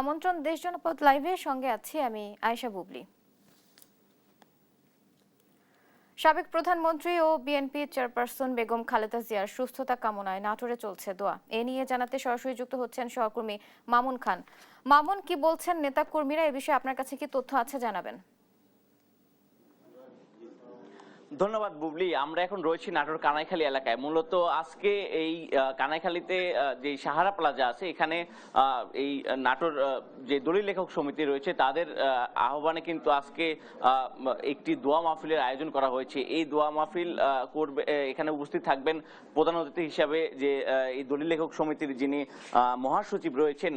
আমন্ত্রণ দেশ জনপদ লাইভের সঙ্গে আছি আমি আয়েশা বুবলি। সাবেক প্রধানমন্ত্রী ও বিএনপি চেয়ারপারসন বেগম খালেদা জিয়ার সুস্থতা কামনায় নাটোরে চলছে দোয়া। এ নিয়ে জানাতে সরাসরি যুক্ত হচ্ছেন সহকর্মী মামুন খান। মামুন, কি বলছেন নেতাকর্মীরা? এ বিষয়ে আপনার কাছে কি তথ্য আছে জানাবেন। ধন্যবাদ বুবলি। আমরা এখন রয়েছি নাটোর কানাইখালী এলাকায়। মূলত আজকে এই কানাইখালীতে যে সাহারা প্লাজা আছে এখানে এই নাটোর যে দলিল লেখক সমিতি রয়েছে তাদের আহ্বানে কিন্তু আজকে একটি দোয়া মাহফিলের আয়োজন করা হয়েছে। এই দোয়া মাহফিল করবে, এখানে উপস্থিত থাকবেন প্রধান অতিথি হিসাবে যে এই দলিল লেখক সমিতির যিনি মহাসচিব রয়েছেন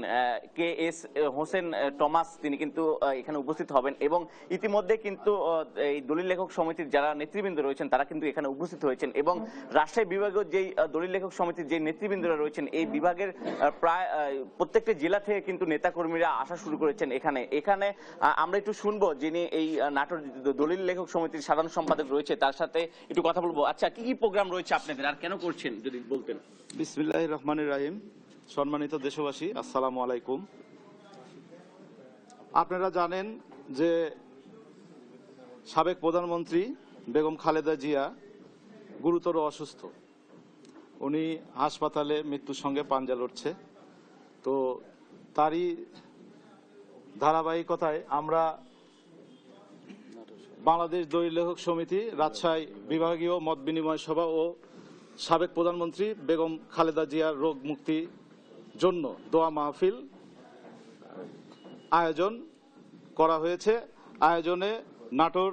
কে এস হোসেন টমাস, তিনি কিন্তু এখানে উপস্থিত হবেন এবং ইতিমধ্যে কিন্তু এই দলিল লেখক সমিতির যারা নেতৃবৃন্দ রয়েছেন তারা কিন্তু এখানে উপস্থিত হয়েছেন এবং রাজশাহী বিভাগের যেই দলিল লেখক সমিতির যে নেতৃবৃন্দরা রয়েছেন এই বিভাগের প্রায় প্রত্যেকটা জেলা থেকে কিন্তু নেতাকর্মীরা আসা শুরু করেছেন এখানে আমরা একটু শুনবো যিনি এই নাটোর দলিল লেখক সমিতির সাধারণ সম্পাদক রয়েছে তার সাথে একটু কথা বলবো। আচ্ছা, কি কি প্রোগ্রাম রয়েছে আপনাদের আর কেন করছেন যদি বলতেন। বিসমিল্লাহির রহমানির রহিম। সম্মানিত দেশবাসী, আসসালামু আলাইকুম। আপনারা জানেন যে সাবেক প্রধানমন্ত্রী বেগম খালেদা জিয়া গুরুতর অসুস্থ। উনি হাসপাতালে মৃত্যুর সঙ্গে পাঞ্জা লড়ছে। তো তারই ধারাবাহিকতায় আমরা বাংলাদেশ দলিল লেখক সমিতি রাজশাহী বিভাগীয় মত বিনিময় সভা ও সাবেক প্রধানমন্ত্রী বেগম খালেদা জিয়ার রোগ মুক্তির জন্য দোয়া মাহফিল আয়োজন করা হয়েছে। আয়োজনে নাটোর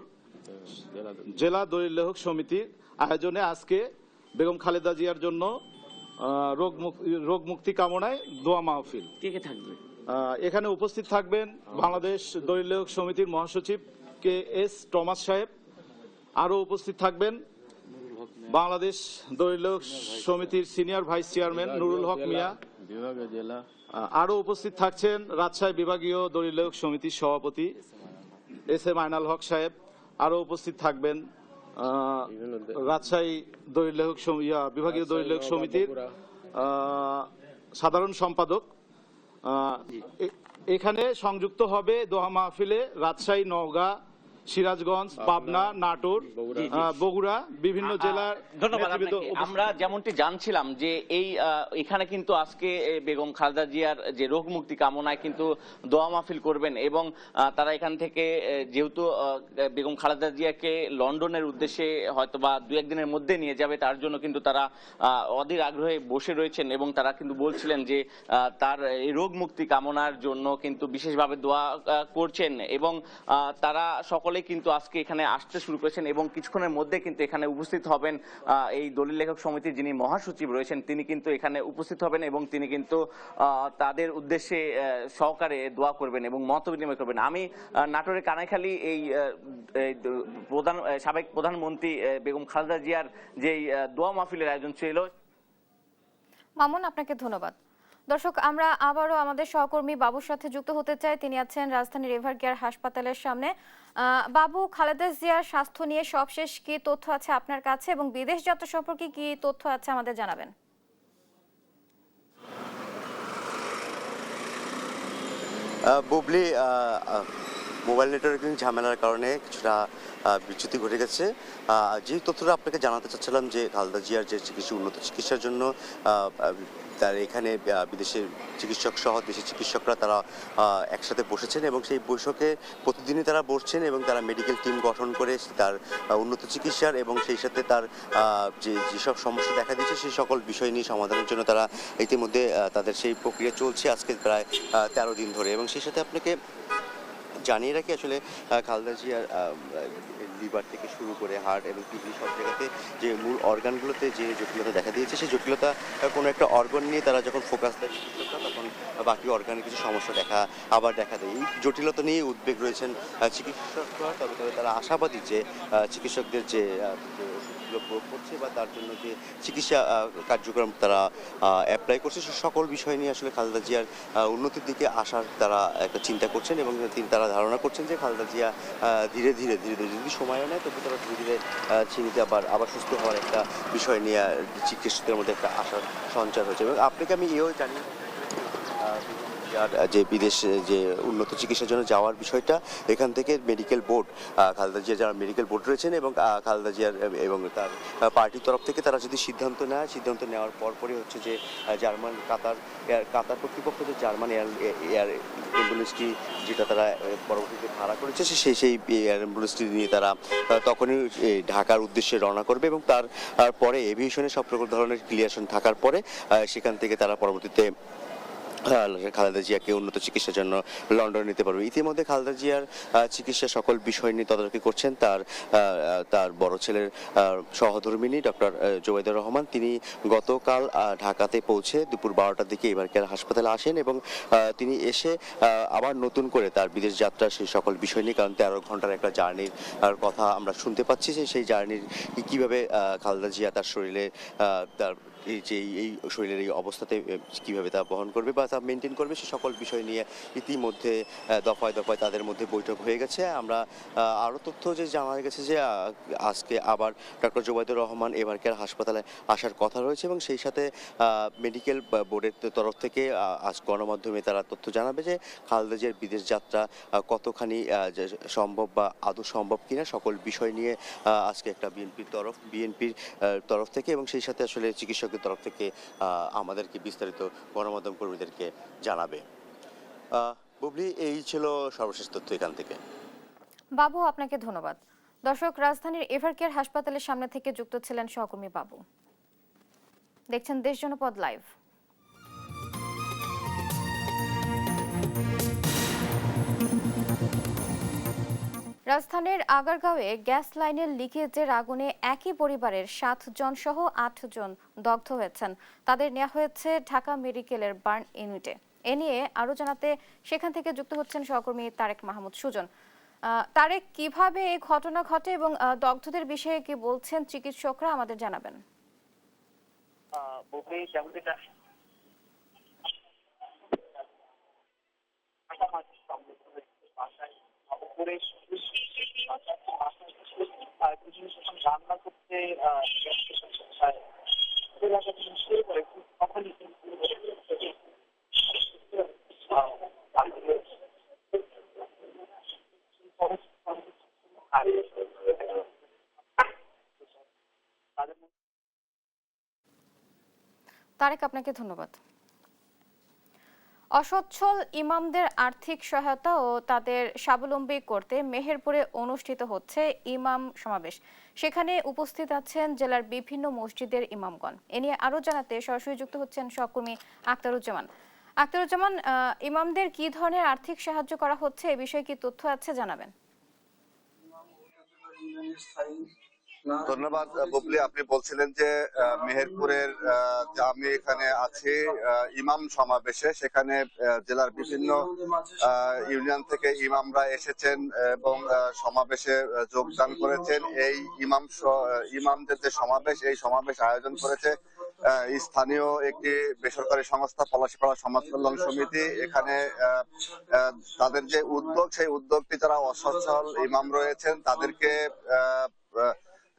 জেলা দলিল লেখক সমিতির আয়োজনে আজকে বেগম খালেদা জিয়ার জন্য রোগ মুক্তি কামনায় দোয়া মাহফিল। কে কে থাকবে? এখানে উপস্থিত থাকবেন বাংলাদেশ দলিল লেখক সমিতির মহাসচিব কে এস টমাস সাহেব। আরও উপস্থিত থাকবেন বাংলাদেশ দলিল লেখক সমিতির সিনিয়র ভাইস চেয়ারম্যান নুরুল হক মিয়া। আরও উপস্থিত থাকছেন রাজশাহী বিভাগীয় দলিল লেখক সমিতির সভাপতি এস এম আইনাল হক সাহেব। আরও উপস্থিত থাকবেন রাজশাহী দলিল লেখক বিভাগীয় দলিল লেখক সমিতির সাধারণ সম্পাদক। এখানে সংযুক্ত হবে দোয়া মাহফিলে রাজশাহী, নওগাঁ, সিরাজগঞ্জ, পাবনা, নাটোর, বগুড়া, বিভিন্ন জেলার। ধন্যবাদ আপনাকে। আমরা যেমনটি জানছিলাম যে এখানে কিন্তু আজকে বেগম খালেদা জিয়ার যে রোগ মুক্তি কামনায় কিন্তু দোয়া মাহফিল করবেন এবং তারা এখান থেকে যেহেতু বেগম খালেদা জিয়াকে লন্ডনের উদ্দেশ্যে হয়তো বা দু একদিনের মধ্যে নিয়ে যাবে তার জন্য কিন্তু তারা অধীর আগ্রহে বসে রয়েছেন এবং তারা কিন্তু বলছিলেন যে তার এই রোগ মুক্তি কামনার জন্য কিন্তু বিশেষভাবে দোয়া করছেন এবং তারা সকলে কিন্তু আজকে এখানে আসতে শুরু করেছেন এবং কিছুক্ষণের মধ্যে কিন্তু এখানে উপস্থিত হবেন এই দলিল লেখক সমিতির যিনি মহাসচিব রয়েছেন তিনি কিন্তু এখানে উপস্থিত হবেন এবং তিনি কিন্তু তাদের উদ্দেশ্যে সহকারে দোয়া করবেন এবং মত বিনিময় করবেন। আমি নাটোরের কানাইখালী এই সাবেক প্রধানমন্ত্রী বেগম খালেদা জিয়ার যে দোয়া মাহফিলের আয়োজন ছিল। মামুন, আপনাকে ধন্যবাদ। দর্শক, আমরা আবারও আমাদের সহকর্মী বাবুর সাথে যুক্ত হতে চাই। তিনি আছেন রাজধানীর এভার কেয়ার হাসপাতালের সামনে। বাবু, খালেদা জিয়ার স্বাস্থ্য নিয়ে সবশেষ কি তথ্য আছে আপনার কাছে এবং বিদেশ যাত্রা সম্পর্কে কি তথ্য আছে আমাদের জানাবেন। বুবলি, মোবাইল নেটওয়ার্কিং ঝামেলার কারণে কিছুটা বিচ্যুতি ঘটে গেছে। যে তথ্যটা আপনাকে জানাতে চাচ্ছিলাম যে খালেদা জিয়ার যে উন্নত চিকিৎসার জন্য তার এখানে বিদেশের চিকিৎসক সহ দেশের চিকিৎসকরা তারা একসাথে বসেছেন এবং সেই বৈঠকে প্রতিদিনই তারা বসছেন এবং তারা মেডিকেল টিম গঠন করে তার উন্নত চিকিৎসার এবং সেই সাথে তার যেসব সমস্যা দেখা দিয়েছে সেই সকল বিষয় নিয়ে সমাধানের জন্য তারা ইতিমধ্যে তাদের সেই প্রক্রিয়া চলছে আজকে প্রায় 13 দিন ধরে। এবং সেই সাথে আপনাকে জানিয়ে রাখি আসলে খালেদা জিয়ার লিভার থেকে শুরু করে হার্ট এবং কিডনি সব জায়গাতে যে মূল অর্গানগুলোতে যে জটিলতা দেখা দিয়েছে সেই জটিলতা কোনো একটা অর্গান নিয়ে তারা যখন ফোকাস দেয় চিকিৎসকরা তখন বাকি অর্গানের কিছু সমস্যা দেখা দেয়। এই জটিলতা নিয়ে উদ্বেগ রয়েছেন চিকিৎসকরা। তবে তারা আশাবাদী যে চিকিৎসকদের যে ওষুধগুলো প্রয়োগ করছে বা তার জন্য যে চিকিৎসা কার্যক্রম তারা অ্যাপ্লাই করছে সে সকল বিষয় নিয়ে আসলে খালেদা জিয়ার উন্নতির দিকে আসার তারা একটা চিন্তা করছেন এবং তারা ধারণা করছেন যে খালেদা জিয়া ধীরে ধীরে যদি সময়ও নেয় তবু তারা ধীরে ধীরে চিনিতে আবার সুস্থ হওয়ার একটা বিষয় নিয়ে চিকিৎসকদের মধ্যে একটা আশার সঞ্চার হয়েছে। এবং আপনাকে আমি এও জানি আর যে বিদেশে যে উন্নত চিকিৎসার জন্য যাওয়ার বিষয়টা, এখান থেকে মেডিকেল বোর্ড, খালেদা জিয়া যারা মেডিকেল বোর্ড রয়েছেন এবং খালেদা জিয়ার এবং তার পার্টির তরফ থেকে তারা যদি সিদ্ধান্ত নেওয়ার পরপরই হচ্ছে যে জার্মান কাতার কর্তৃপক্ষ যে জার্মান এয়ার অ্যাম্বুলেন্সটি যেটা তারা পরবর্তীতে ভাড়া করেছে সেই এয়ার অ্যাম্বুলেন্সটি নিয়ে তারা তখনই ঢাকার উদ্দেশ্যে রওনা করবে এবং তারপরে এভিয়েশনের সব ধরনের ক্লিয়ারেশন থাকার পরে সেখান থেকে তারা পরবর্তীতে খালেদা জিয়াকে উন্নত চিকিৎসার জন্য লন্ডনে নিতে পারবে। ইতিমধ্যে খালেদা জিয়ার চিকিৎসা সকল বিষয় নিয়ে তদারকি করছেন তার বড় ছেলের সহধর্মিণী ডক্টর জোবাইদুর রহমান। তিনি গতকাল ঢাকাতে পৌঁছে দুপুর 12টার দিকে এভার কেয়ার হাসপাতালে আসেন এবং তিনি এসে আবার নতুন করে তার বিদেশ যাত্রা সেই সকল বিষয় নিয়ে, কারণ 13 ঘন্টার একটা জার্নির কথা আমরা শুনতে পাচ্ছি যে সেই জার্নির কীভাবে খালেদা জিয়া তার শরীরে তার এই শরীরের এই অবস্থাতে কিভাবে তা বহন করবে বা তা মেনটেন করবে, সে সকল বিষয় নিয়ে ইতিমধ্যে দফায় দফায় তাদের মধ্যে বৈঠক হয়ে গেছে। আমরা আরও তথ্য যে জানা গেছে যে আজকে আবার doctor Zobaidur Rahman ever care হাসপাতালে আসার কথা রয়েছে এবং সেই সাথে মেডিকেল বোর্ডের তরফ থেকে আজ গণমাধ্যমে তারা তথ্য জানাবে যে খালেদা জিয়ার বিদেশ যাত্রা কতখানি সম্ভব বা আদৌ সম্ভব কিনা, সকল বিষয় নিয়ে আজকে একটা বিএনপির তরফ থেকে এবং সেই সাথে আসলে চিকিৎসক তরফ থেকে আমাদেরকে বিস্তারিত গণমাধ্যম কর্মীদেরকে জানাবে। বুবলি, এই ছিল সর্বশেষ তথ্য এখান থেকে। বাবু, আপনাকে ধন্যবাদ। দর্শক, রাজধানীর এভার কেয়ার হাসপাতালের সামনে থেকে যুক্ত ছিলেন সহকর্মী বাবু। দেখছেন দেশ জনপদ লাইভ। রাজধানীর আগারগাঁওয়ে গ্যাস লাইনের লিকেজের আগুনে একই পরিবারের 7 জন সহ 8 জন দগ্ধ হয়েছেন। তাদের নেওয়া হয়েছে ঢাকা মেডিকেলের বার্ন ইউনিটে। এ নিয়ে আরো জানাতে সেখান থেকে যুক্ত হচ্ছেন সহকর্মী তারেক মাহমুদ সুজন। তারেক, কিভাবে এই ঘটনা ঘটে এবং দগ্ধদের বিষয়ে কি বলছেন চিকিৎসকরা, আমাদের জানাবেন। রান্না করতে তারেক, আপনাকে ধন্যবাদ। অসচ্ছল ইমামদের আর্থিক সহায়তা ও তাদের স্বাবলম্বী করতে মেহেরপুরে অনুষ্ঠিত হচ্ছে ইমাম সমাবেশ। সেখানে উপস্থিত আছেন জেলার বিভিন্ন মসজিদের ইমামগণ। এ নিয়ে আরো জানাতে সরাসরি যুক্ত হচ্ছেন সহকর্মী আক্তারুজ্জামান। আক্তারুজ্জামান, ইমামদের কি ধরনের আর্থিক সাহায্য করা হচ্ছে, এ বিষয়ে কি তথ্য আছে, জানাবেন। ধন্যবাদ বুবলি। আপনি বলছিলেন যে মেহেরপুরের যে আমি এখানে আছি ইমাম সমাবেশে, সেখানে জেলার বিভিন্ন ইউনিয়ন থেকে ইমামরা এসেছেন এবং সমাবেশে যোগদান করেছেন। এই ইমামদের যে সমাবেশ, এই সমাবেশ আয়োজন করেছে স্থানীয় একটি বেসরকারি সংস্থা পলাশীপাড়া সমাজ কল্যাণ সমিতি। এখানে তাদের যে উদ্যোগ, সেই উদ্যোগটি যারা অসচ্ছল ইমাম রয়েছেন তাদেরকে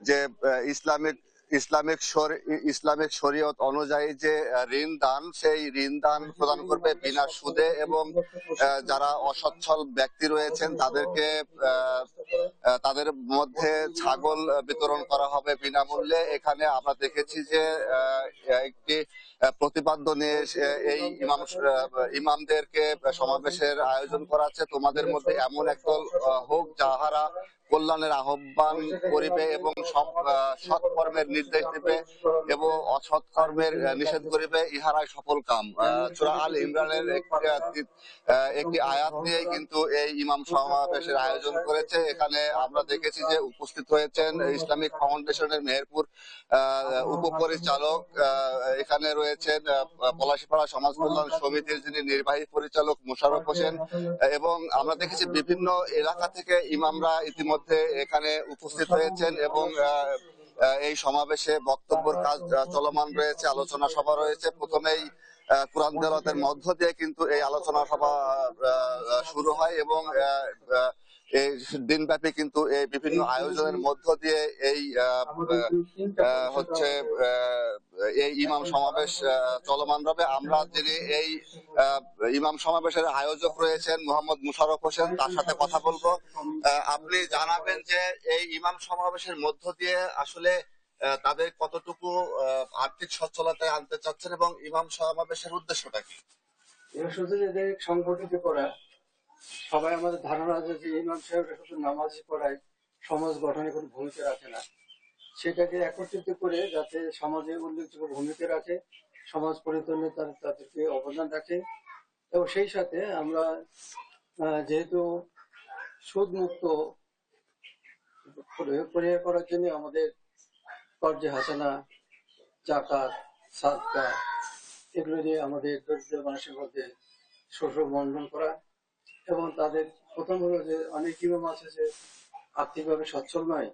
যে ইসলামিক শরীয়ত অনুযায়ী যে ঋণ দান, সেই ঋণ দান প্রদান করবে বিনা সুদে এবং যারা অসচ্ছল ব্যক্তি রয়েছেন তাদেরকে তাদের মধ্যে ছাগল বিতরণ করা হবে বিনামূল্যে। এখানে আমরা দেখেছি যে একটি প্রতিপাদ্য নিয়ে এই ইমামদেরকে সমাবেশের আয়োজন করা আছে। তোমাদের মধ্যে এমন একদল হোক যাহারা কল্যাণের আহ্বান করিবে এবং সৎ কর্মের নির্দেশ দিবে এবং অসৎ কর্মের নিষেধ করিবে, ইহারাই সফল কাম। সূরা আল ইমরানের একটি আয়াত নিয়ে কিন্তু এই ইমাম সমাবেশের আয়োজন করেছে। এখানে আমরা দেখেছি যে উপস্থিত হয়েছেন ইসলামিক ফাউন্ডেশনের মেহেরপুর উপপরিচালক, এখানে রয়েছেন পলাশীপাড়া সমাজ কল্যাণ সমিতির যিনি নির্বাহী পরিচালক মোশাররফ হোসেন, এবং আমরা দেখেছি বিভিন্ন এলাকা থেকে ইমামরা ইতিমধ্যে এখানে উপস্থিত হয়েছেন এবং এই সমাবেশে বক্তব্যের কাজ চলমান রয়েছে, আলোচনা সভা রয়েছে। প্রথমেই কুরআন তেলাওয়াতের মধ্য দিয়ে কিন্তু এই আলোচনা সভা শুরু হয় এবং এই দিনব্যাপী কিন্তু এই বিভিন্ন আয়োজনের মধ্য দিয়ে এই হচ্ছে এই ইমাম সমাবেশ চলমান রবে। আমরা যিনি এই ইমাম সমাবেশের আয়োজক রয়েছেন মোহাম্মদ মুশাররফ হোসেন, তার সাথে কথা বলবো। আপনি জানাবেন যে এই ইমাম সমাবেশের মধ্য দিয়ে আসলে তাদের কতটুকু আর্থিক সচ্ছলতায় আনতে চাচ্ছেন এবং ইমাম সমাবেশের উদ্দেশ্যটা কি? শুধু এদের সংগঠিত করা, সবাই আমাদের ধারণা আছে যে ইমাম সাহেবরা শুধু নামাজই পড়ায়, সমাজ গঠনে কোনো ভূমিকা রাখে না। সেটাকে একত্রিত করে যাতে সমাজে উল্লেখযোগ্য ভূমিকা রাখে, সমাজ পরিবর্তনে তাদেরকে অবদান রাখে। এবং সেই সাথে আমরা যেহেতু সুদ মুক্ত পরিহার করার জন্য আমাদের কর্জে হাসানা, জাকাত, সাদকা এগুলো দিয়ে আমাদের দরিদ্র মানুষের মধ্যে শস্য বন্টন করা। এবং তাদের প্রথম হলো যে অনেক ইমাম আছে যে আর্থিকভাবে সচ্ছল নয়,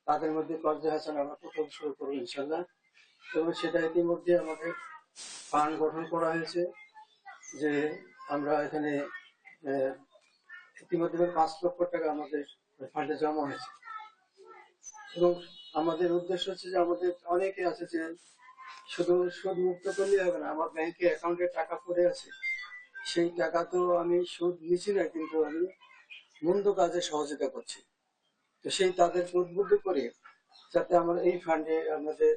তাদের মধ্যে কর্জে হাসানা আমরা প্রথম শুরু করবো ইনশাল্লাহ। এবং সেটা ইতিমধ্যে আমাদের ফান্ড গঠন করা হয়েছে, যে আমরা এখানে ইতিমধ্যে 5 লক্ষ টাকা আমাদের ফান্ডে জমা হয়েছে। এবং আমাদের উদ্দেশ্য হচ্ছে যে আমাদের অনেকে আছে যে শুধু সুদ মুক্ত করলে হবে না, আমার ব্যাংকে অ্যাকাউন্টে টাকা পড়ে আছে, সেই টাকা তো আমি সুদ নিচ্ছি না, কিন্তু আমি মন্দ কাজে সহযোগিতা করছি। তো সেই তাদের উদ্বুদ্ধ করে যাতে আমরা এই ফান্ডে আমাদের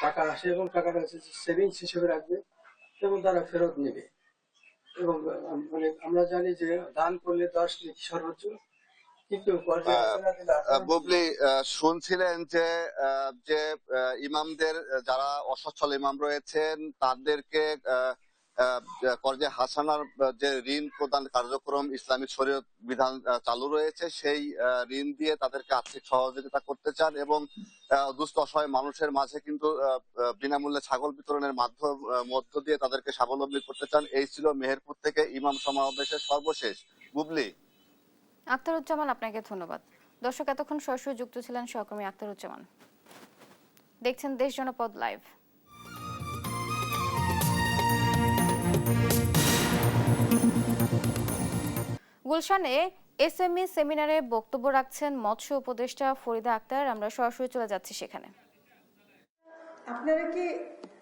টাকা আসে এবং টাকাটা হচ্ছে সেভিংস হিসেবে রাখবে এবং তারা ফেরত নেবে। এবং মানে আমরা জানি যে দান করলে 10 নেকি সর্বোচ্চ, কিন্তু বুবলি, শুনছিলেন যে যে ইমামদের যারা অসচ্ছল ইমাম রয়েছেন তাদেরকে কর্জে হাসানার যে ঋণ প্রদান কার্যক্রম ইসলামিক শরীয়ত বিধান চালু রয়েছে, সেই ঋণ দিয়ে তাদেরকে আর্থিক সহযোগিতা করতে চান এবং দুস্থ অসহায় মানুষের মাঝে কিন্তু বিনামূল্যে ছাগল বিতরণের মধ্য দিয়ে তাদেরকে স্বাবলম্বী করতে চান। এই ছিল মেহেরপুর থেকে ইমাম সমাবেশের সর্বশেষ। বুবলি। আখতারুজ্জামান, আপনাকে ধন্যবাদ। দর্শক, এতক্ষণ সরাসরি যুক্ত ছিলেন সহকর্মী আখতারুজ্জামান। দেখছেন দেশ জনপদ লাইভ। গুলশানে এসএমই সেমিনারে বক্তব্য রাখছেন মৎস্য উপদেষ্টা ফরিদা আক্তার। আমরা সরাসরি চলে যাচ্ছি সেখানে। আপনারা কি,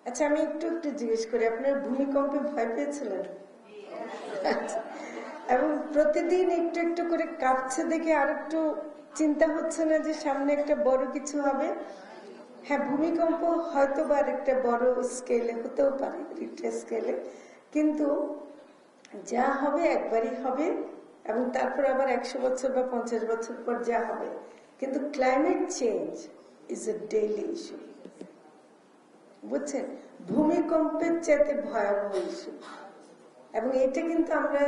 আচ্ছা আমি একটু জিজ্ঞেস করি, আপনারা ভূমিকম্পে ভয় পেয়েছিলেন? এবং প্রতিদিন একটু একটু করে কাঁপছে দেখে আর একটু চিন্তা হচ্ছে না যে সামনে একটা বড় কিছু হবে? হ্যাঁ, ভূমিকম্প হয়তো বা একটা বড় স্কেলে হতেও পারে, রিক্টার স্কেলে, কিন্তু যা হবে একবারই হবে এবং তারপর আবার 100 বছর বা 50 বছর পর যা হবে। কিন্তু climate change is a daily issue, বুঝছেন? ভূমিকম্পের চাইতে ভয়াবহ ইস্যু। এবং এটা কিন্তু আমরা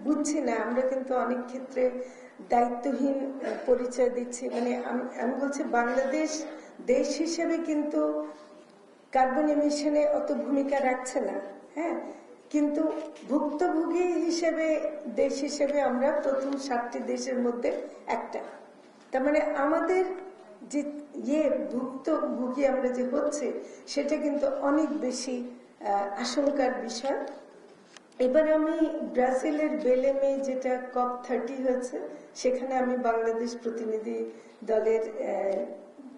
বুঝছি না, আমরা কিন্তু অনেক ক্ষেত্রে দায়িত্বহীন পরিচয় দিচ্ছি। মানে আমি বলছি বাংলাদেশ দেশ হিসেবে কিন্তু কার্বন এমিশনে অত ভূমিকা রাখছে না, হ্যাঁ, কিন্তু ভুক্তভোগী হিসেবে দেশ হিসেবে আমরা প্রথম 7টি দেশের মধ্যে একটা। তার মানে আমাদের যে ভুক্তভোগী আমরা যে হচ্ছে সেটা কিন্তু অনেক বেশি আশঙ্কার বিষয়। এবার আমি ব্রাজিলের বেলেমে যেটা COP30 হয়েছে, সেখানে আমি বাংলাদেশ প্রতিনিধি দলের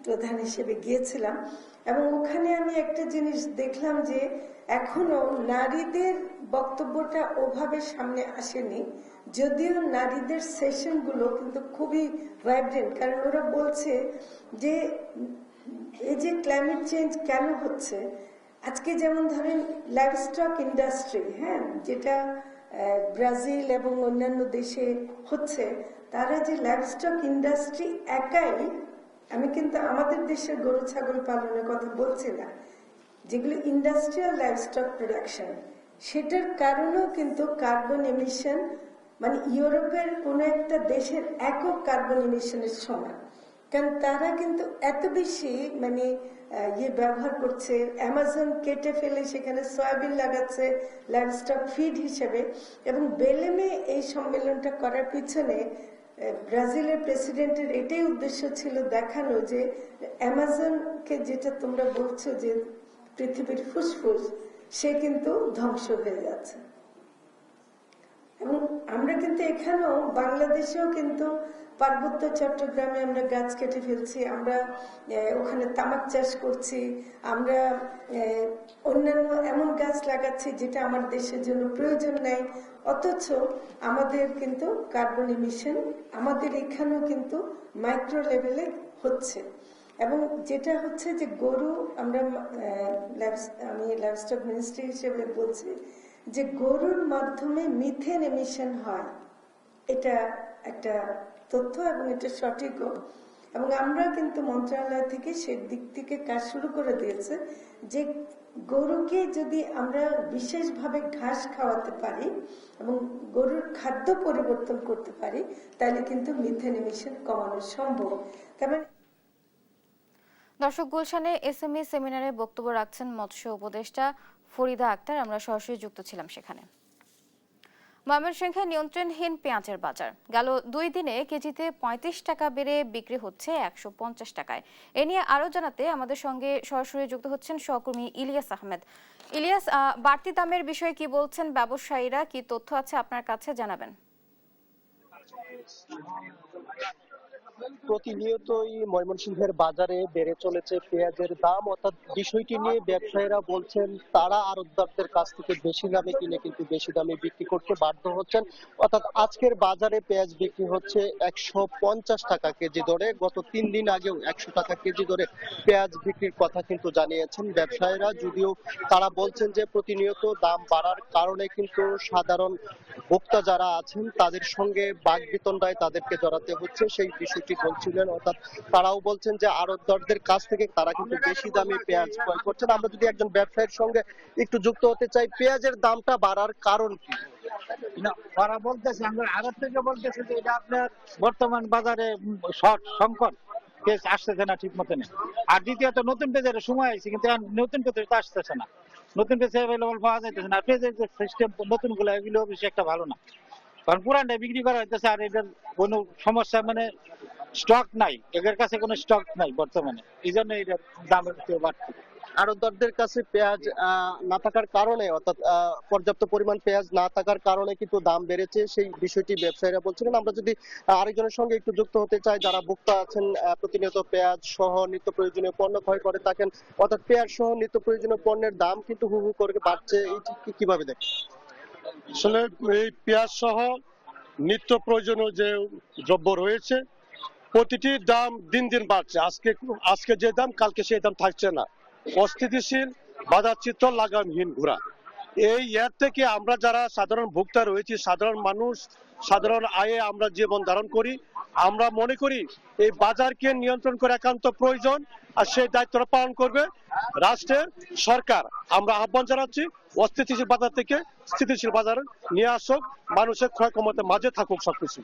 প্রধান হিসেবে গিয়েছিলাম এবং ওখানে আমি একটা জিনিস দেখলাম যে এখনো নারীদের বক্তব্যটা ওভাবে সামনে আসেনি, যদিও নারীদের সেশনগুলো কিন্তু খুবই ভাইব্রেন্ট। কারণ ওরা বলছে যে এই যে ক্লাইমেট চেঞ্জ কেন হচ্ছে, আজকে যেমন ধরেন লাইভস্টক ইন্ডাস্ট্রি, হ্যাঁ, যেটা ব্রাজিল এবং অন্যান্য দেশে হচ্ছে, তারা যে লাইভস্টক ইন্ডাস্ট্রি একাই, আমি কিন্তু আমাদের দেশের গরু ছাগল পালনের কথা বলছি না, যেগুলো ইন্ডাস্ট্রিয়াল লাইভস্টক প্রোডাকশন, সেটার কারণেও কিন্তু কার্বন এমিশন মানে ইউরোপের কোনো একটা দেশের একক কার্বন এমিশনের সমান। কারণ তারা কিন্তু এত বেশি মানে ব্যবহার করছে, অ্যামাজন কেটে ফেলে সেখানে সয়াবিন লাগাচ্ছে লাইভস্টক ফিড হিসেবে। এবং বেলেমে এই সম্মেলনটা করার পিছনে ব্রাজিলের প্রেসিডেন্টের এটাই উদ্দেশ্য ছিল, দেখানো যে অ্যামাজনকে যেটা তোমরা বলছো যে পৃথিবীর ফুসফুস, সে কিন্তু ধ্বংস হয়ে যাচ্ছে। এবং আমরা কিন্তু এখানেও বাংলাদেশেও কিন্তু পার্বত্য চট্টগ্রামে আমরা গাছ কেটে ফেলছি, আমরা ওখানে তামাক চাষ করছি, আমরা অন্যান্য এমন গাছ লাগাচ্ছি যেটা আমার দেশের জন্য প্রয়োজন নাই, অথচ আমাদের কিন্তু কার্বন ইমিশন আমাদের এখানেও কিন্তু মাইক্রো লেভেলে হচ্ছে। এবং যেটা হচ্ছে যে গরু, আমরা আমি লাইভস্টক মিনিস্ট্রি হিসেবে বলছি যে গরুর মাধ্যমে মিথেন এমিশন হয়, এটা একটা তথ্য এবং এটা সঠিকও। এবং আমরা কিন্তু মন্ত্রণালয় থেকে দিক থেকে কাজ শুরু করে দিয়েছে যে গরুকে যদি আমরা বিশেষভাবে ঘাস খাওয়াতে পারি এবং গরুর খাদ্য পরিবর্তন করতে পারি তাহলে কিন্তু মিথেন এমিশন কমানো সম্ভব। তার মানে দর্শক, গুলশানে এসএমই সেমিনারে বক্তব্য রাখছেন মৎস্য উপদেষ্টা ফরিদা আক্তার। আমরা সরাসরি যুক্ত ছিলাম সেখানে। ময়মনসিংহে নিয়ন্ত্রণহীন পেঁয়াজের বাজার গেল 2 দিনে কেজিতে 35 টাকা বেড়ে বিক্রি হচ্ছে 150 টাকায়। এ নিয়ে আরো জানাতে আমাদের সঙ্গে সরাসরি যুক্ত হচ্ছেন সহকর্মী ইলিয়াস আহমেদ। ইলিয়াস, বাড়তি দামের বিষয়ে কি বলছেন ব্যবসায়ীরা, কি তথ্য আছে আপনার কাছে জানাবেন? প্রতিনিয়তই ময়মনসিংহের বাজারে বেড়ে চলেছে পেঁয়াজের দাম, অর্থাৎ বিষয়টি নিয়ে ব্যবসায়ীরা বলছেন তারা আড়তদারদের কাছ থেকে বেশি দামে কিনে কিন্তু বেশি দামে বিক্রি করতে বাধ্য হচ্ছেন। অর্থাৎ আজকের বাজারে পেঁয়াজ বিক্রি হচ্ছে 150 টাকা কেজি দরে। গত 3 দিন আগেও 100 টাকা কেজি দরে পেঁয়াজ বিক্রির কথা কিন্তু জানিয়েছেন ব্যবসায়ীরা, যদিও তারা বলছেন যে প্রতিনিয়ত দাম বাড়ার কারণে কিন্তু সাধারণ ভোক্তা যারা আছেন তাদের সঙ্গে বাকবিতণ্ডায় তাদেরকে জড়াতে হচ্ছে, সেই বিষয়টি বলছিলেন। অর্থাৎ তারাও বলছেন যে আড়তদারদের কাছ থেকে তারা কিন্তু বেশি দামে পেঁয়াজ ক্রয় করছেন। আমরা যদি একজন ব্যবসায়ীর সঙ্গে একটু যুক্ত হতে চাই, পেঁয়াজের দামটা বাড়ার কারণ কি? না, ওরা বলতেছে, আমরা আগের থেকে বলতেছি যে এটা আপনার বর্তমান বাজারে শর্ট সংকট, পেঁয়াজ আসতেছে না ঠিক মতন। আর দ্বিতীয়ত নতুন পেঁয়াজের সময় আছে, কিন্তু নতুন পেঁয়াজ তো আসতেছে না, নতুন পেঁয়াজ অ্যাভেলেবল পাওয়া যাইতেছে না। পেঁয়াজের যে সিস্টেম নতুন গুলো এগুলো বেশি একটা ভালো না, কারণ পুরানটা বিক্রি করা হইতেছে। আর এটার কোনো সমস্যা মানে স্টক নাই, এদের কাছে কোনো স্টক নাই বর্তমানে, এই জন্য এটার দাম একটু বাড়ছে। আড়তদারদের কাছে পেঁয়াজ না থাকার কারণে, অর্থাৎ পর্যাপ্ত পরিমাণ পেঁয়াজ না থাকার কারণে কিন্তু দাম বেড়েছে, সেই বিষয়টি ব্যবসায়ীরা বলছিলেন। আমরা যদি আরেকজনের সঙ্গে একটু যুক্ত হতে চাই, যারা ভোক্তা আছেন, প্রতিনিয়ত পেঁয়াজ সহ নিত্য প্রয়োজনীয় পণ্য ক্রয় করে থাকেন, অর্থাৎ পেঁয়াজ সহ নিত্য প্রয়োজনীয় পণ্যের দাম কিন্তু হু হু করে বাড়ছে, এইটি কিভাবে দেখেন? আসলে এই পেঁয়াজ সহ নিত্য প্রয়োজনীয় যে দ্রব্য রয়েছে প্রতিটির দাম দিন দিন বাড়ছে। আজকে যে দাম কালকে সেই দাম থাকছে না, অস্থিতিশীল বাজার চিত্র লাগামহীন ঘোরা। এই এর থেকে আমরা যারা সাধারণ ভোক্তা রয়েছি, সাধারণ মানুষ, সাধারণ আয়ে আমরা জীবন ধারণ করি, আমরা মনে করি এই বাজারকে নিয়ন্ত্রণ করে একান্ত প্রয়োজন, আর সেই দায়িত্বটা পালন করবে রাষ্ট্রের সরকার। আমরা আহ্বান জানাচ্ছি অস্থিতিশীল বাজার থেকে স্থিতিশীল বাজার নিয়ে আসুক, মানুষের ক্রয় ক্ষমতার মাঝে থাকুক সবকিছু।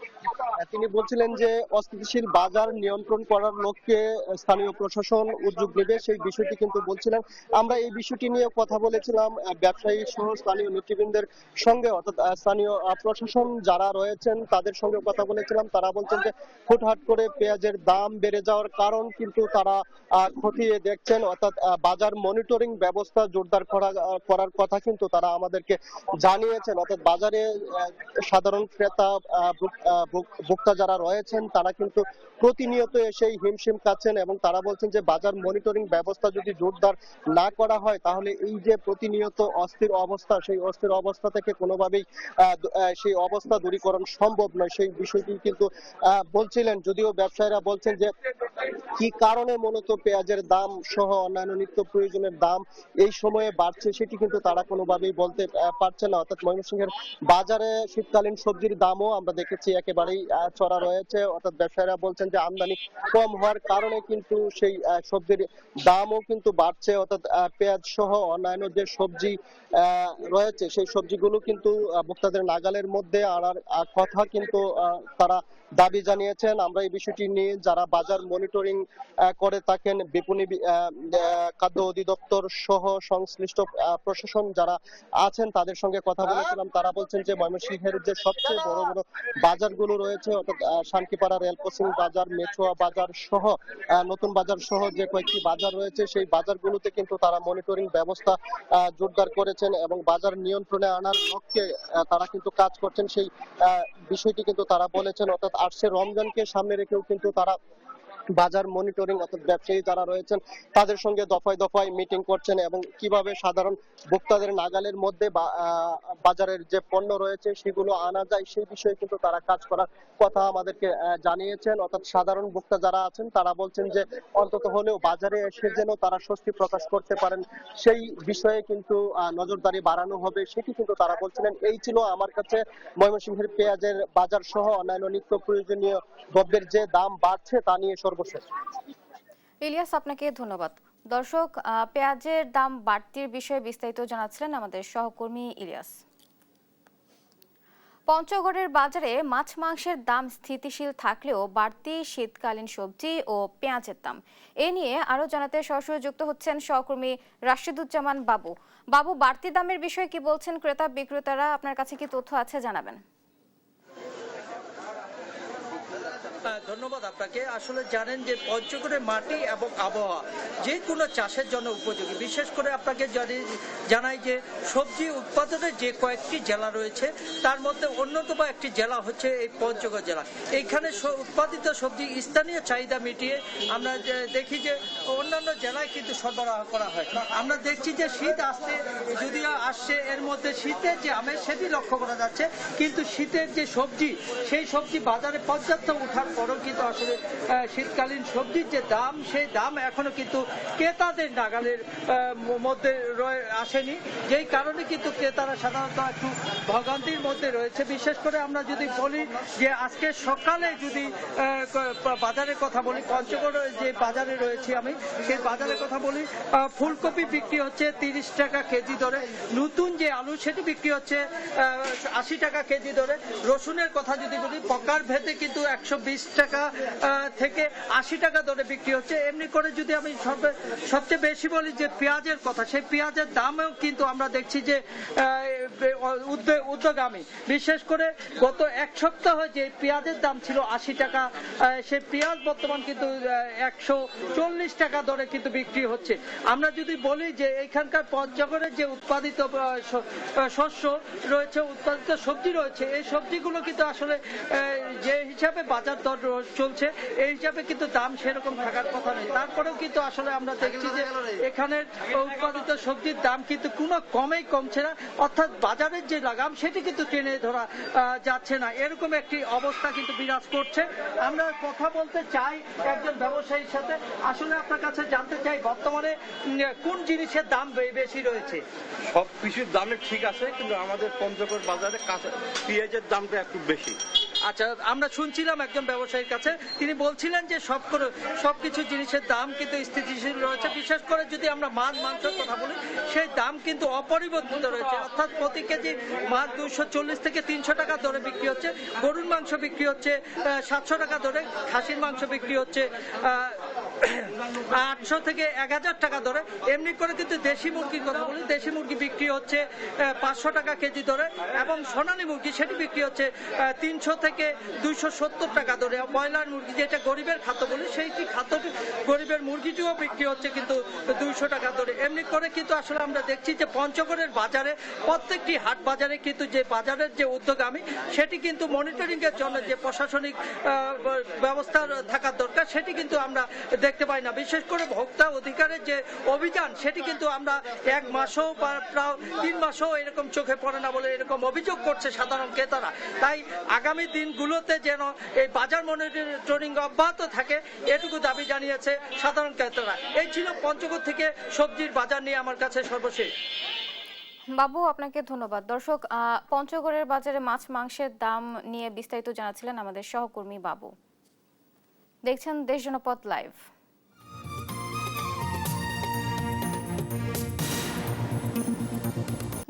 তিনি বলছিলেন যে অস্থিতিশীল বাজার নিয়ন্ত্রণ করার লক্ষ্যে স্থানীয় প্রশাসন উদ্যোগ নেবে, সেই বিষয়টি কিন্তু বলছিলেন। আমরা এই বিষয়টি নিয়ে কথা বলেছিলাম ব্যবসায়ী সহ স্থানীয় নেতৃবৃন্দের সঙ্গে, অর্থাৎ স্থানীয় প্রশাসন যারা রয়েছেন তাদের সঙ্গে কথা বলেছিলাম। তারা বলছেন যে হুটহাট করে পেঁয়াজের দাম বেড়ে যাওয়ার কারণ কিন্তু তারা খতিয়ে দেখছেন, অর্থাৎ বাজার মনিটরিং ব্যবস্থা জোরদার করার কথা কিন্তু তারা আমাদেরকে জানিয়েছেন। অর্থাৎ বাজারে সাধারণ ক্রেতা ভোক্তা যারা রয়েছেন তারা কিন্তু প্রতিনিয়ত এসে হিমশিম খাচ্ছেন, এবং তারা বলছেন যে বাজার মনিটরিং ব্যবস্থা যদি জোরদার না করা হয় তাহলে এই যে প্রতিনিয়ত অস্থির অবস্থা, সেই অস্থির অবস্থা থেকে কোনোভাবেই সেই অবস্থা দূরীকরণ সম্ভব নয়, সেই বিষয়টি কিন্তু বলছিলেন। যদিও ব্যবসায়ীরা বলছেন যে কি কারণে মূলত পেঁয়াজের দাম সহ অন্যান্য নিত্য প্রয়োজনের দাম এই সময়ে বাড়ছে সেটি কিন্তু তারা কোনোভাবেই বলতে পারছে না। অর্থাৎ ময়মনসিংহের বাজারে শীতকালীন সবজির দামও আমরা দেখেছি একেবারেই চড়া রয়েছে। অর্থাৎ ব্যবসায়ীরা বলছেন যে আমদানি কম হওয়ার কারণে কিন্তু সেই সবজির দামও কিন্তু বাড়ছে। অর্থাৎ পেঁয়াজ সহ অন্যান্য যে সবজি রয়েছে সেই সবজিগুলো কিন্তু ভোক্তাদের নাগালের মধ্যে আনার কথা কিন্তু তারা দাবি জানিয়েছেন। আমরা এই বিষয়টি নিয়ে যারা বাজার মনিটরিং করে থাকেন বিপণী খাদ্য অধিদপ্তর সহ সংশ্লিষ্ট প্রশাসন যারা আছেন তাদের সঙ্গে কথা বলেছিলাম। তারা বলছেন যে ময়মনসিংহের যে সবচেয়ে বড় বড় বাজারগুলো রয়েছে অর্থাৎ শান্তিপাড়া রেলপোস্টিং বাজার, মেছুয়া বাজার সহ নতুন বাজার সহ যে কয়েকটি বাজার রয়েছে সেই বাজারগুলোতে কিন্তু তারা মনিটরিং ব্যবস্থা জোরদার করেছেন এবং বাজার নিয়ন্ত্রণে আনার লক্ষ্যে তারা কিন্তু কাজ করছেন। সেই বিষয়টি কিন্তু তারা বলেছেন। অর্থাৎ আসছে রমজানকে সামনে রেখেও কিন্তু তারা বাজার মনিটরিং অর্থাৎ ব্যবসায়ী যারা রয়েছেন তাদের সঙ্গে দফায় দফায় মিটিং করছেন এবং কিভাবে সাধারণ ভোক্তাদের নাগালের মধ্যে বাজারের যে পণ্য রয়েছে সেগুলো আনা যায় সেই বিষয়ে কিন্তু তারা কাজ করার কথা আমাদেরকে জানিয়েছেন। অর্থাৎ সাধারণ ভোক্তা যারা আছেন তারা বলছেন যে অন্তত হলেও বাজারে এসে যেন তারা স্বস্তি প্রকাশ করতে পারেন সেই বিষয়ে কিন্তু নজরদারি বাড়ানো হবে সেটি কিন্তু তারা বলছিলেন। এই ছিল আমার কাছে ময়মনসিংহের পেঁয়াজের বাজার সহ অন্যান্য নিত্য প্রয়োজনীয় দ্রব্যের যে দাম বাড়ছে তা নিয়ে সর্বশেষ। ইলিয়াস, আপনাকে ধন্যবাদ। দর্শক, পেঁয়াজের দাম বাড়তির বিষয়ে বিস্তারিত জানাচ্ছিলেন আমাদের সহকর্মী ইলিয়াস। পঞ্চগড়ের বাজারে মাছ মাংসের দাম স্থিতিশীল থাকলেও বাড়তি শীতকালীন সবজি ও পেঁয়াজের দাম, এ নিয়ে আরো জানাতে সরাসরি যুক্ত হচ্ছেন সহকর্মী রাশিদুজ্জামান বাবু। বাবু, বাড়তি দামের বিষয়ে কি বলছেন ক্রেতা বিক্রেতারা? আপনার কাছে কি তথ্য আছে, জানাবেন। ধন্যবাদ আপনাকে। আসলে জানেন যে পঞ্চগড়ের মাটি এবং আবহাওয়া যে কোনো চাষের জন্য উপযোগী। বিশেষ করে আপনাকে জানাই যে সবজি উৎপাদনের যে কয়েকটি জেলা রয়েছে তার মধ্যে অন্যতম একটি জেলা হচ্ছে এই পঞ্চগড় জেলা। এইখানে উৎপাদিত সবজি স্থানীয় চাহিদা মিটিয়ে আমরা দেখি যে অন্যান্য জেলায় কিন্তু সরবরাহ করা হয়। আমরা দেখছি যে শীত যদিও আসছে, এর মধ্যে শীতের যে আমেজ সেটি লক্ষ্য করা যাচ্ছে, কিন্তু শীতের যে সবজি সেই সবজি বাজারে পর্যাপ্ত উঠার পরও কিন্তু আসলে শীতকালীন সবজির যে দাম সেই দাম এখনো কিন্তু ক্রেতাদের নাগালের মধ্যে আসেনি, যেই কারণে কিন্তু ক্রেতারা সাধারণত একটু ভোগান্তির মধ্যে রয়েছে। বিশেষ করে আমরা যদি বলি যে আজকে সকালে যদি বাজারের কথা বলি, পঞ্চগড় যে বাজারে রয়েছি আমি সেই বাজারের কথা বলি, ফুলকপি বিক্রি হচ্ছে 30 টাকা কেজি দরে, নতুন যে আলু সেটি বিক্রি হচ্ছে 80 টাকা কেজি দরে, রসুনের কথা যদি বলি পকার ভেদে কিন্তু 120 টাকা থেকে 80 টাকা দরে বিক্রি হচ্ছে। এমনি করে যদি আমি সবচেয়ে বেশি বলি যে পেঁয়াজের কথা, সেই পেঁয়াজের দামেও কিন্তু আমরা দেখছি যে উদ্যোগামী। বিশেষ করে গত এক সপ্তাহ যে পেঁয়াজের দাম ছিল 80 টাকা, সেই পেঁয়াজ বর্তমান কিন্তু 140 টাকা দরে কিন্তু বিক্রি হচ্ছে। আমরা যদি বলি যে এখানকার পঞ্চগড়ের যে উৎপাদিত শস্য রয়েছে, উৎপাদিত সবজি রয়েছে, এই সবজিগুলো কিন্তু আসলে যে হিসাবে বাজার দর চলছে এই হিসাবে কিন্তু দাম সেরকম থাকার কথা নেই। তারপরেও কিন্তু আসলে আমরা দেখছি যে এখানের উৎপাদিত সবজির দাম কিন্তু কোনো কমছে না, অর্থাৎ বাজারের যে লাগাম সেটি কিন্তু টেনে ধরা যাচ্ছে না, এরকম একটি অবস্থা কিন্তু বিরাজ করছে। আমরা কথা বলতে চাই একজন ব্যবসায়ীর সাথে। আসলে আপনার কাছে জানতে চাই বর্তমানে কোন জিনিসের দাম বেশি রয়েছে? সব কিছুর দামে ঠিক আছে, কিন্তু আমাদের পঞ্চগড় বাজারে পেঁয়াজের দামটা একটু বেশি। আচ্ছা, আমরা শুনছিলাম একজন ব্যবসায়ীর কাছে, তিনি বলছিলেন যে সবকিছু জিনিসের দাম কিন্তু স্থিতিশীল রয়েছে। বিশেষ করে যদি আমরা মাছ মাংসের কথা বলি সেই দাম কিন্তু অপরিবর্তিত রয়েছে, অর্থাৎ প্রতি কেজি মাছ 240 থেকে 300 টাকা দরে বিক্রি হচ্ছে, গরুর মাংস বিক্রি হচ্ছে 700 টাকা দরে, খাসির মাংস বিক্রি হচ্ছে 800 থেকে 1000 টাকা দরে। এমনি করে কিন্তু দেশি মুরগির কথা বলি, দেশি মুরগি বিক্রি হচ্ছে 500 টাকা কেজি দরে, এবং সোনালী মুরগি সেটি বিক্রি হচ্ছে 300 থেকে 270 টাকা দরে। ব্রয়লার মুরগি যেটা গরিবের খাদ্য বলি সেইটি গরিবের মুরগিটিও বিক্রি হচ্ছে কিন্তু 200 টাকা দরে। এমনি করে কিন্তু আসলে আমরা দেখছি যে পঞ্চগড়ের বাজারে প্রত্যেকটি হাট বাজারে কিন্তু যে বাজারের যে উদ্যোগামী সেটি কিন্তু মনিটরিং এর জন্য যে প্রশাসনিক ব্যবস্থা থাকার দরকার সেটি কিন্তু আমরা দেখতে পাই না। বিশেষ করে ভোক্তা অধিকারের যে অভিযান সেটি কিন্তু আমরা 1 মাসও বা প্রায় 3 মাসও এরকম চোখে পড়ে না বলে এরকম অভিযোগ করছে সাধারণ ক্রেতারা। তাই আগামী দিনগুলোতে যেন এই বাজার মনিটরিং অব্যাহত থাকে এটুকু দাবি জানিয়েছে সাধারণ ক্রেতারা। এই ছিল পঞ্চগড় থেকে সবজির বাজার নিয়ে আমার কাছে সর্বশেষ। বাবু, আপনাকে ধন্যবাদ। দর্শক, পঞ্চগড়ের বাজারে মাছ মাংসের দাম নিয়ে বিস্তারিত জানাচ্ছিলেন আমাদের সহকর্মী বাবু। দেখছেন দেশ জনপথ লাইভ।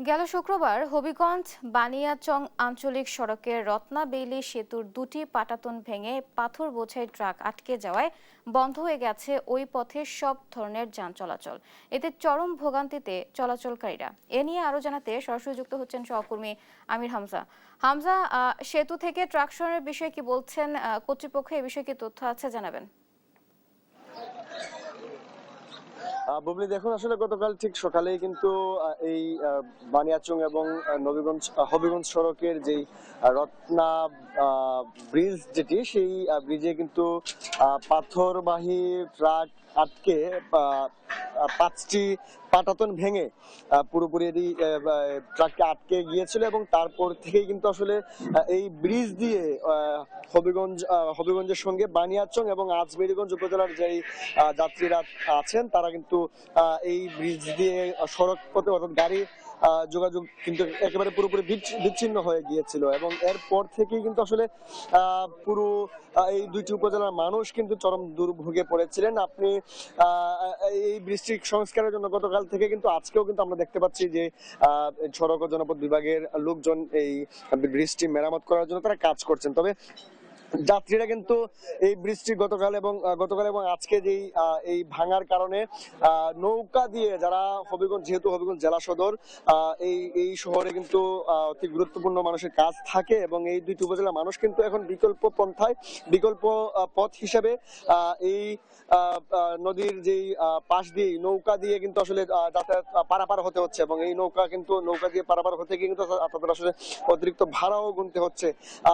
গেল শুক্রবার হবিগঞ্জ বানিয়াচং আঞ্চলিক সড়কের রত্না বেইলি সেতুর দুটি পাটাতন ভেঙে পাথর বোঝাই ট্রাক আটকে যাওয়ায় বন্ধ হয়ে গেছে ওই পথে সব ধরনের যান চলাচল। এতে চরম ভোগান্তিতে চলাচলকারীরা। এ নিয়ে আরো জানাতে সরাসরি যুক্ত হচ্ছেন সহকর্মী আমির হামজা। হামজা, সেতু থেকে ট্রাক সরানোর বিষয়ে কি বলছেন কর্তৃপক্ষ? এ বিষয়ে কি তথ্য আছে জানাবেন। বুবলি, দেখুন, আসলে গতকাল ঠিক সকালেই কিন্তু এই বানিয়াচং এবং হবিগঞ্জ সড়কের যেই রত্না ব্রিজ যেটি, সেই ব্রিজে কিন্তু পাথরবাহী ট্রাক আটকে 5টি পাটাতন ভেঙে পুরোপুরি ট্রাকটি আটকে গিয়েছিল এবং তারপর থেকেই কিন্তু আসলে এই ব্রিজ দিয়ে হবিগঞ্জের সঙ্গে বানিয়াচং এবং আজমেরীগঞ্জ উপজেলার যেই যাত্রীরা আছেন তারা কিন্তু এই ব্রিজ দিয়ে সড়ক পথে অর্থাৎ গাড়ি যোগাযোগ কিন্তু একেবারে পুরোপুরি বিচ্ছিন্ন হয়ে গিয়েছিল এবং এরপর থেকেই কিন্তু আসলে পুরো এই দুইটি উপজেলার মানুষ কিন্তু চরম দুর্ভোগে পড়েছিলেন। আপনি এই ব্রিজটি সংস্কারের জন্য গতকাল থেকে কিন্তু আজকেও কিন্তু আমরা দেখতে পাচ্ছি যে সড়ক ও জনপথ বিভাগের লোকজন এই ব্রিজটি মেরামত করার জন্য তারা কাজ করছেন। তবে যাত্রীরা কিন্তু এই ব্রিজটি গতকাল এবং আজকে যেই এই ভাঙার কারণে নৌকা দিয়ে, যারা যেহেতু হবিগঞ্জ জেলা সদর, এই শহরে কিন্তু অতি গুরুত্বপূর্ণ মানুষের কাজ থাকে এবং এই দুইটি উপজেলার মানুষ কিন্তু এখন বিকল্প পথ হিসেবে এই নদীর যেই পাশ দিয়ে নৌকা দিয়ে কিন্তু আসলে যাতায়াত পারাপার হতে হচ্ছে এবং এই নৌকা দিয়ে পারাপার হতে গিয়ে কিন্তু তাদের আসলে অতিরিক্ত ভাড়াও গুনতে হচ্ছে।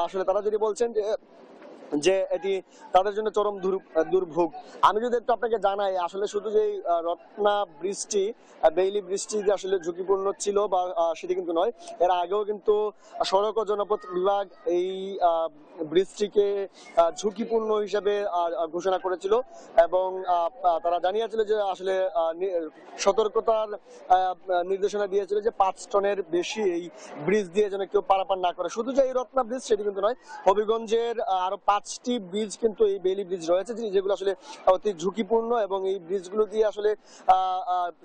আসলে তারা যদি বলছেন যে এটি তাদের জন্য চরম দুর্ভোগ। আমি যদি একটু আপনাকে জানাই, আসলে শুধু যে রত্না ব্রিজটি, বেইলি ব্রিজটি যে আসলে ঝুঁকিপূর্ণ ছিল বা সেটি কিন্তু নয়, এর আগেও কিন্তু সড়ক ও জনপথ বিভাগ এই ব্রিজটিকে ঝুঁকিপূর্ণ হিসেবে ঘোষণা করেছিল এবং তারা জানিয়েছিল যে আসলে সতর্কতার নির্দেশনা দিয়েছিল যে 5 টনের বেশি এই ব্রিজ দিয়ে যেন কেউ পারাপার না করে। শুধু যে এই রত্না ব্রিজ সেটি কিন্তু নয়, হবিগঞ্জের আরো 5টি ব্রিজ কিন্তু এই বেইলি ব্রিজ রয়েছে যেগুলো আসলে অতি ঝুঁকিপূর্ণ এবং এই ব্রিজগুলো দিয়ে আসলে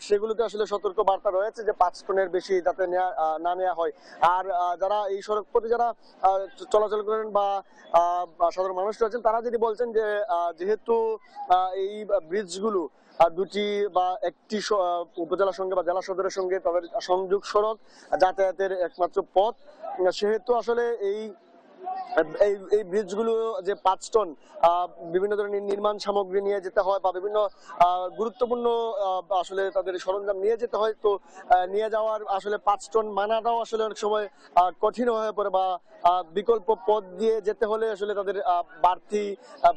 সেগুলোতে আসলে সতর্ক বার্তা রয়েছে যে 5 টনের বেশি যাতে না নেওয়া হয়। আর যারা এই সড়ক পথে যারা চলাচল করেন বা সাধারণ মানুষ রয়েছেন, তারা যদি বলছেন যে যেহেতু এই ব্রিজগুলো দুটি বা একটি উপজেলার সঙ্গে বা জেলা সদরের সঙ্গে তাদের সংযোগ সড়ক, যাতায়াতের একমাত্র পথ, সেহেতু আসলে এই ব্রিজগুলো যে 5 টন বিভিন্ন ধরনের নির্মাণ সামগ্রী নিয়ে যেতে হয় বা বিভিন্ন গুরুত্বপূর্ণ আসলে তাদের সরঞ্জাম নিয়ে যেতে হয়, তো নিয়ে যাওয়ার আসলে 5 টন মানাটাও আসলে অনেক সময় কঠিন হয়ে পড়ে বা বিকল্প পথ দিয়ে যেতে হলে আসলে তাদের বাড়তি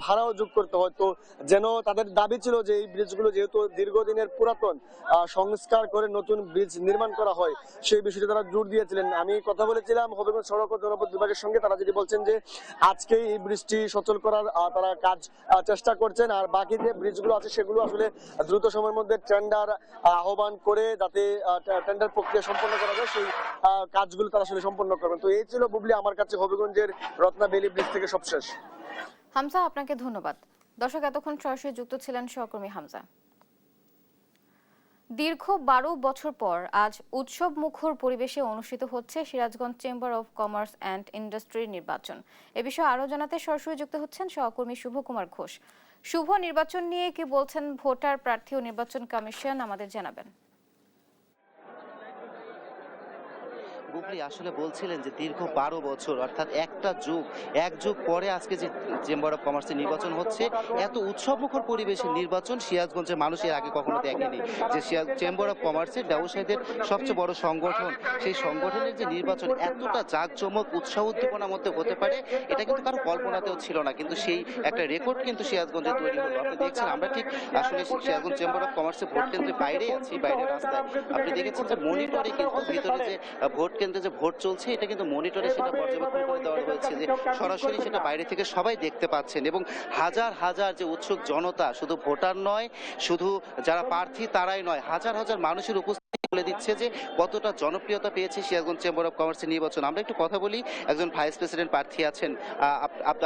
ভাড়াও যোগ করতে হয়। তো যেন তাদের দাবি ছিল যে এই ব্রিজগুলো যেহেতু দীর্ঘদিনের পুরাতন, সংস্কার করে নতুন ব্রিজ নির্মাণ করা হয়, সেই বিষয়টি তারা জোর দিয়েছিলেন। আমি কথা বলেছিলাম হবিগঞ্জ সড়ক ও জনপথ বিভাগের সঙ্গে, তারা যদি বলছেন যে আজকে এই ব্রিজটি সচল করার তারা কাজ চেষ্টা করছেন আর বাকি যে ব্রিজগুলো আছে সেগুলো আসলে দ্রুত সময়ের মধ্যে টেন্ডার আহ্বান করে যাতে টেন্ডার প্রক্রিয়া সম্পন্ন করা যায় সেই কাজগুলো তারা আসলে সম্পন্ন করবেন। তো এই ছিল বুবলি আমার কাছে হবিগঞ্জের রত্না বেইলি ব্রিজ থেকে সবশেষ। হামজা, আপনাকে ধন্যবাদ। দর্শক, এতক্ষণ সরাসরি যুক্ত ছিলেন সহকর্মী হামজা। দীর্ঘ 12 বছর পর আজ উৎসব মুখর পরিবেশে অনুষ্ঠিত হচ্ছে Sirajganj chamber of commerce and ইন্ডাস্ট্রির নির্বাচন। এ বিষয়ে আরো জানাতে সরাসরি যুক্ত হচ্ছেন সহকর্মী শুভ কুমার ঘোষ। শুভ, নির্বাচন নিয়ে কি বলছেন ভোটার, প্রার্থী ও নির্বাচন কমিশন, আমাদের জানাবেন। বুবলি, আসলে বলছিলেন যে দীর্ঘ 12 বছর অর্থাৎ এক যুগ পরে আজকে যে চেম্বার অফ কমার্সের নির্বাচন হচ্ছে, এত উৎসবমুখর পরিবেশের নির্বাচন সিরাজগঞ্জের মানুষের আগে কখনো দেখেনি। যে চেম্বার অফ কমার্সের ব্যবসায়ীদের সবচেয়ে বড় সংগঠন, সেই সংগঠনের যে নির্বাচন এতটা জাঁকজমক, উৎসাহ উদ্দীপনার মধ্যে হতে পারে, এটা কিন্তু কারো কল্পনাতেও ছিল না। কিন্তু সেই একটা রেকর্ড কিন্তু সিরাজগঞ্জে তৈরি হলো। আপনি দেখছেন, আমরা ঠিক আসলে সিরাজগঞ্জ চেম্বার অফ কমার্সের ভোট কেন্দ্রের বাইরে আছি, বাইরের রাস্তায়। আপনি দেখেছেন যে মনিটরে কিন্তু ভিতরে যে ভোট কেন্দ্রে যে ভোট চলছে, এটা কিন্তু মনিটরে সেটা পর্যবেক্ষণ করে দেওয়া হয়েছে যে সরাসরি সেটা বাইরে থেকে সবাই দেখতে পাচ্ছেন এবং হাজার হাজার যে উৎসুক জনতা, শুধু ভোটার নয়, শুধু যারা প্রার্থী তারাই নয়, হাজার হাজার মানুষের উপস্থিতি বলে দিচ্ছে যে কতটা জনপ্রিয়তা পেয়েছে সিরাজগঞ্জ চেম্বার অফ কমার্সের নির্বাচন। আমরা একটু কথা বলি, একজন ভাইস প্রেসিডেন্ট প্রার্থী আছেন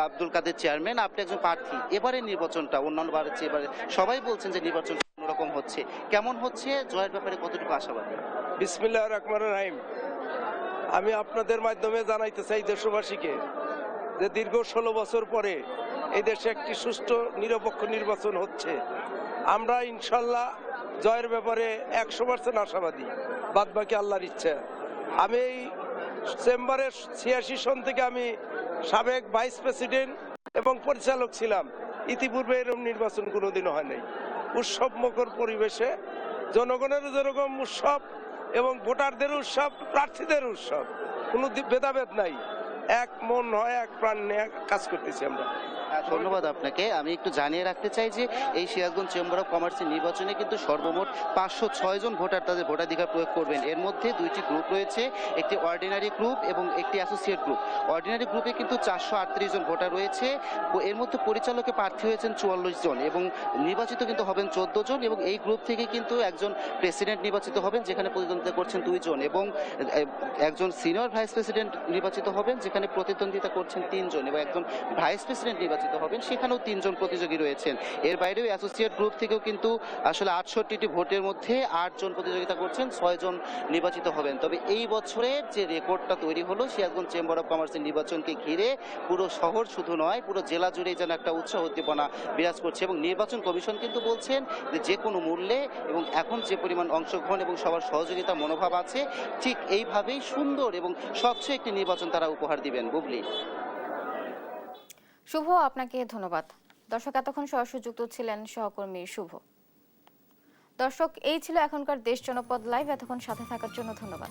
আব্দুল কাদের চেয়ারম্যান, আপনি একজন প্রার্থী। এবারের নির্বাচনটা অন্যান্য বারের চেয়ে এবারে সবাই বলছেন যে নির্বাচন অন্যরকম হচ্ছে, কেমন হচ্ছে, জয়ের ব্যাপারে কতটুকু আশাবাদী? বিসমিল্লাহির রহমানির রহিম। আমি আপনাদের মাধ্যমে জানাইতে চাই দেশবাসীকে যে দীর্ঘ 16 বছর পরে এই দেশে একটি সুষ্ঠু নিরপেক্ষ নির্বাচন হচ্ছে। আমরা ইনশাল্লাহ জয়ের ব্যাপারে 100% আশাবাদী, বাদ বাকি আল্লাহর ইচ্ছা। আমি এই চেম্বারের 86 সন থেকে আমি সাবেক ভাইস প্রেসিডেন্ট এবং পরিচালক ছিলাম। ইতিপূর্বে এরকম নির্বাচন কোনোদিনও হয় নাই। উৎসব মুখর পরিবেশে জনগণের যেরকম উৎসব এবং ভোটারদের উৎসব, প্রার্থীদের উৎসব, কোনো ভেদাভেদ নাই, এক মন হয়, এক প্রাণ নিয়ে কাজ করতেছি আমরা। ধন্যবাদ আপনাকে। আমি একটু জানিয়ে রাখতে চাই যে এই সিরাজগঞ্জ চেম্বার অফ কমার্সের নির্বাচনে কিন্তু সর্বমোট 506 জন ভোটার তাদের ভোটাধিকার প্রয়োগ করবেন। এর মধ্যে দুইটি গ্রুপ রয়েছে, একটি অর্ডিনারি গ্রুপ এবং একটি অ্যাসোসিয়েট গ্রুপ। অর্ডিনারি গ্রুপে কিন্তু 438 জন ভোটার রয়েছে। এর মধ্যে পরিচালকে প্রার্থী হয়েছেন 44 জন এবং নির্বাচিত কিন্তু হবেন 14 জন, এবং এই গ্রুপ থেকে কিন্তু একজন প্রেসিডেন্ট নির্বাচিত হবেন যেখানে প্রতিদ্বন্দ্বিতা করছেন 2 জন, এবং একজন সিনিয়র ভাইস প্রেসিডেন্ট নির্বাচিত হবেন যেখানে প্রতিদ্বন্দ্বিতা করছেন 3 জন, এবং একজন ভাইস প্রেসিডেন্ট নির্বাচিত হবেন সেখানেও 3 জন প্রতিযোগী রয়েছেন। এর বাইরেও অ্যাসোসিয়েট গ্রুপ থেকেও কিন্তু আসলে 68টি ভোটের মধ্যে 8 জন প্রতিযোগিতা করছেন, 6 জন নির্বাচিত হবেন। তবে এই বছরের যে রেকর্ডটা তৈরি হলো সিরাজগঞ্জ চেম্বার অফ কমার্সের নির্বাচনকে ঘিরে, পুরো শহর শুধু নয় পুরো জেলা জুড়েই যেন একটা উৎসাহ উদ্দীপনা বিরাজ করছে, এবং নির্বাচন কমিশন কিন্তু বলছেন যে কোনো মূল্যে এবং এখন যে পরিমাণ অংশগ্রহণ এবং সবার সহযোগিতা মনোভাব আছে ঠিক এইভাবেই সুন্দর এবং স্বচ্ছ একটি নির্বাচন তারা উপহার দিবেন। বুবলি। শুভ, আপনাকে ধন্যবাদ। দর্শক, এতক্ষণ সরাসরি যুক্ত ছিলেন সহকর্মী শুভ। দর্শক, এই ছিল এখনকার দেশ জনপদ লাইভ। এতক্ষণ সাথে থাকার জন্য ধন্যবাদ।